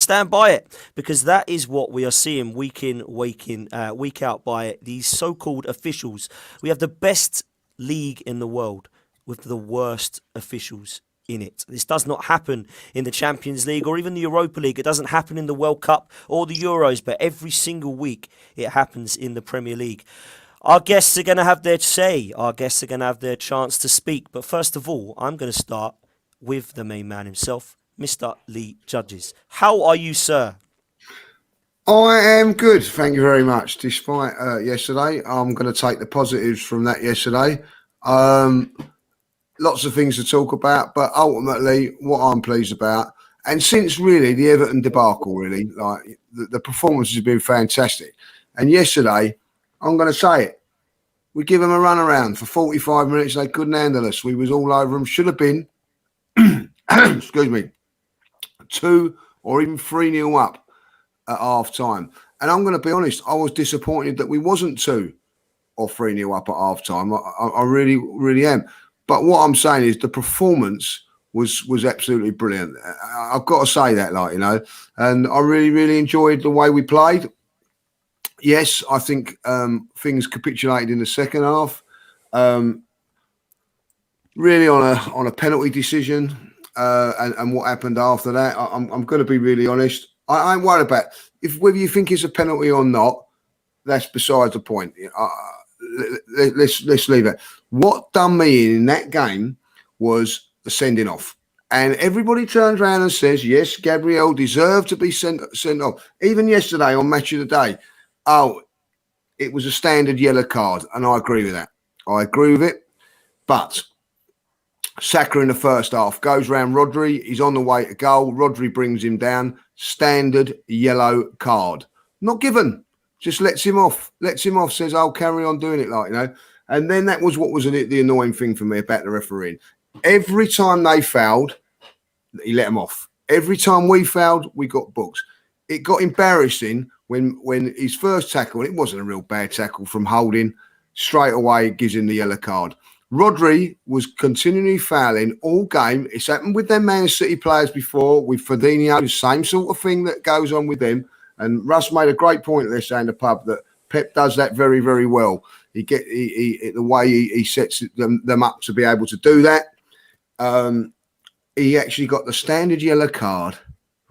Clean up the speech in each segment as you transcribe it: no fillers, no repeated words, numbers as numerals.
stand by it, because that is what we are seeing week in, week out by these so-called officials. We have the best league in the world with the worst officials in it. This does not happen in the Champions League or even the Europa League. It doesn't happen in the World Cup or the Euros, but every single week it happens in the Premier League. Our guests are going to have their say. Our guests are going to have their chance to speak. But first of all, I'm going to start with the main man himself, Mr. Lee Judges. How are you, sir? I am good, thank you very much. Despite yesterday, I'm going to take the positives from that yesterday. Lots of things to talk about, but ultimately what I'm pleased about, and since really the Everton debacle, really, like the performance has been fantastic. And yesterday, I'm going to say it, we give them a run around for 45 minutes. They couldn't handle us. We was all over them. Should have been, excuse me, 2 or even 3-0 up at half time. And I'm going to be honest, I was disappointed that we wasn't 2 or 3-0 up at half time. I really, really am. But what I'm saying is the performance was absolutely brilliant. I've got to say that, like, you know, and I really, really enjoyed the way we played. Yes, I think things capitulated in the second half. Really on a penalty decision and what happened after that. I'm going to be really honest. I ain't worried about whether you think it's a penalty or not. That's besides the point. Let's leave it. What done me in that game was the sending off. And everybody turns around and says, yes, Gabriel deserved to be sent off. Even yesterday on Match of the Day, it was a standard yellow card. And I agree with that. I agree with it. But Saka in the first half goes round Rodri. He's on the way to goal. Rodri brings him down. Standard yellow card. Not given. Just lets him off. Says, I'll carry on doing it, like, you know. And then that was what was the annoying thing for me about the refereeing. Every time they fouled, he let them off. Every time we fouled, we got booked. It got embarrassing when his first tackle, it wasn't a real bad tackle from Holding, straight away it gives him the yellow card. Rodri was continually fouling all game. It's happened with them Man City players before, with Fabinho, the same sort of thing that goes on with them. And Russ made a great point there saying in the pub that Pep does that very, very well. The way he sets them up to be able to do that. He actually got the standard yellow card,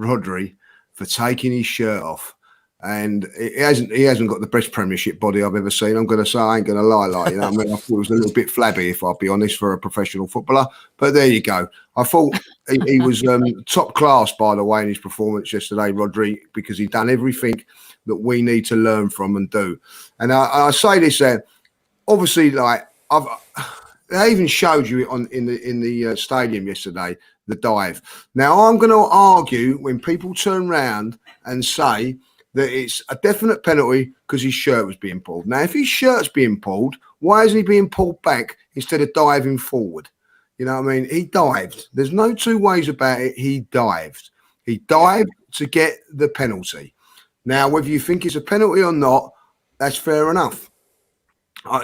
Rodri, for taking his shirt off. And he hasn't got the best Premiership body I've ever seen. I'm going to say, I ain't going to lie, like, you know what I mean? I thought it was a little bit flabby, if I'll be honest, for a professional footballer. But there you go. I thought he was top class, by the way, in his performance yesterday, Rodri, because he's done everything that we need to learn from and do. And I say this, obviously, like they even showed you in the stadium yesterday, the dive. Now I'm going to argue when people turn round and say that it's a definite penalty because his shirt was being pulled. Now, if his shirt's being pulled, why isn't he being pulled back instead of diving forward? You know what I mean? He dived. There's no two ways about it. He dived. He dived to get the penalty. Now, whether you think it's a penalty or not, that's fair enough.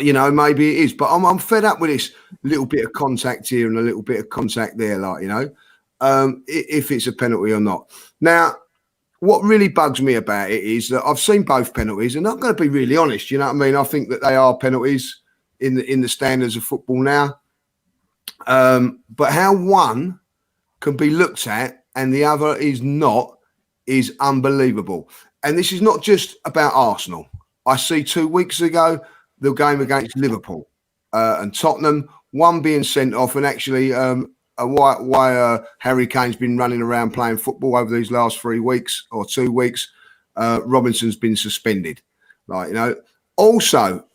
You know, maybe it is. But I'm fed up with this little bit of contact here and a little bit of contact there, like, you know, if it's a penalty or not. Now, what really bugs me about it is that I've seen both penalties, and I'm going to be really honest. You know what I mean? I think that they are penalties in the standards of football now. But how one can be looked at and the other is not is unbelievable. And this is not just about Arsenal. I see 2 weeks ago the game against Liverpool and Tottenham, one being sent off, and actually why Harry Kane's been running around playing football over these last 3 weeks or 2 weeks. Robinson's been suspended. Like, you know, also,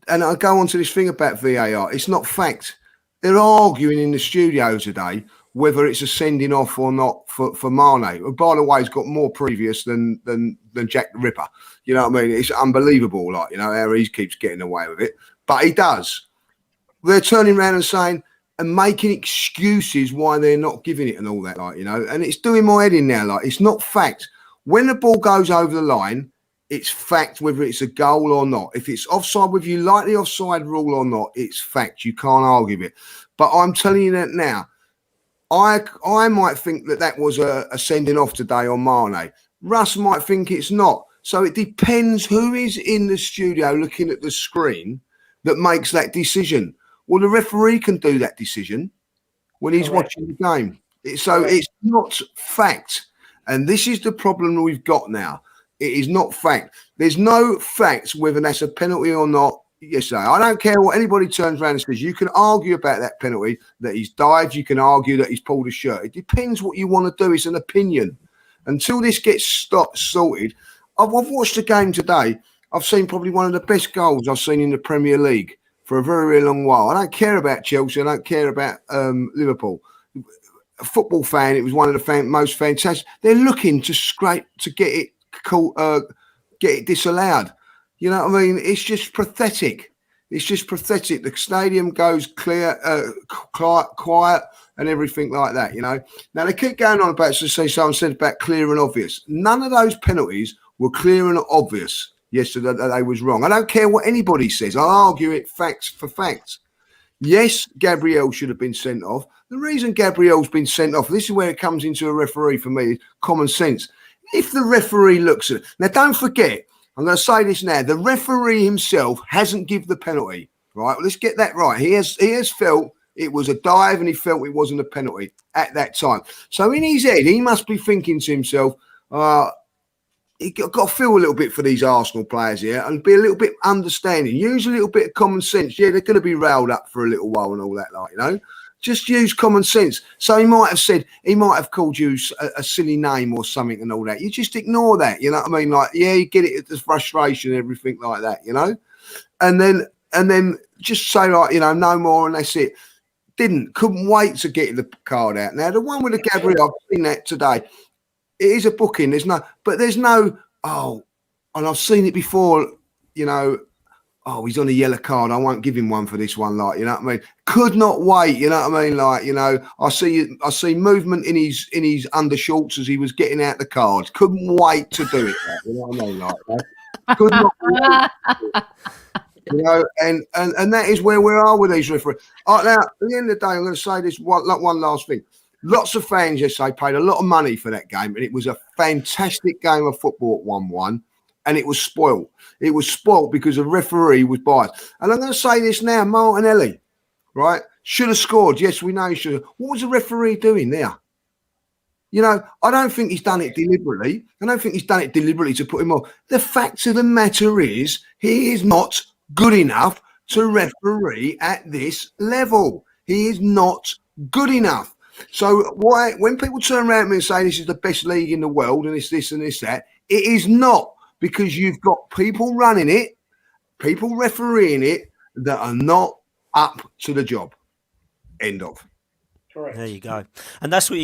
and I go on to this thing about VAR. It's not fact. They're arguing in the studio today whether it's a sending off or not for Mane. Who, by the way, has got more previous than Jack the Ripper. You know what I mean? It's unbelievable, like, you know, how he keeps getting away with it. But he does. They're turning around and saying and making excuses why they're not giving it and all that, like, you know. And it's doing my head in now, like, it's not fact. When the ball goes over the line, it's fact whether it's a goal or not. If it's offside, whether you like the offside rule or not, it's fact. You can't argue it. But I'm telling you that now. I might think that was a sending off today on Mane. Russ might think it's not. So it depends who is in the studio looking at the screen that makes that decision. Well, the referee can do that decision when he's watching the game. So it's not fact. And this is the problem we've got now. It is not fact. There's no facts whether that's a penalty or not. Yes, I don't care what anybody turns around and says. You can argue about that penalty, that he's dived. You can argue that he's pulled a shirt. It depends what you want to do. It's an opinion. Until this gets sorted, I've watched the game today. I've seen probably one of the best goals I've seen in the Premier League for a very, very long while. I don't care about Chelsea. I don't care about Liverpool. A football fan, it was one of the most fantastic. They're looking to scrape to get it disallowed. You know what I mean? It's just pathetic. It's just pathetic. The stadium goes clear, quiet, and everything like that. You know. Now they keep going on about, to say someone said about clear and obvious. None of those penalties were clear and obvious yesterday that they was wrong. I don't care what anybody says. I'll argue it facts for facts. Yes, Gabriel should have been sent off. The reason Gabriel's been sent off, this is where it comes into a referee for me, common sense. If the referee looks at it, now don't forget, I'm going to say this now, the referee himself hasn't given the penalty, right? Well, let's get that right. He has felt it was a dive and he felt it wasn't a penalty at that time. So in his head, he must be thinking to himself, he got to feel a little bit for these Arsenal players here and be a little bit understanding. Use a little bit of common sense. Yeah, they're going to be railed up for a little while and all that, like, you know. Just use common sense. So he might have called you a silly name or something and all that. You just ignore that, you know what I mean? Like, yeah, you get it at the frustration and everything like that, you know. And then just say, like, you know, no more and that's it. Couldn't wait to get the card out. Now the one with the Gabriel, I've seen that today. It is a booking. There's no, and I've seen it before, you know, he's on a yellow card. I won't give him one for this one, like, you know what I mean? Could not wait, you know what I mean? Like, you know, I see movement in his undershorts as he was getting out the cards. Couldn't wait to do it, like, you know what I mean? Like, could not wait. You know, and that is where we are with these referees. Now, at the end of the day, I'm going to say this one last thing. Lots of fans yesterday paid a lot of money for that game, and it was a fantastic game of football at 1-1, and it was spoilt. It was spoilt because the referee was biased. And I'm going to say this now, Martinelli, right, should have scored. Yes, we know he should have. What was the referee doing there? You know, I don't think he's done it deliberately. I don't think he's done it deliberately to put him off. The fact of the matter is he is not good enough to referee at this level. He is not good enough. So when people turn around and say this is the best league in the world and it's this and this, that, it is not, because you've got people running it, people refereeing it that are not up to the job. End of. Correct. There you go. And that's what you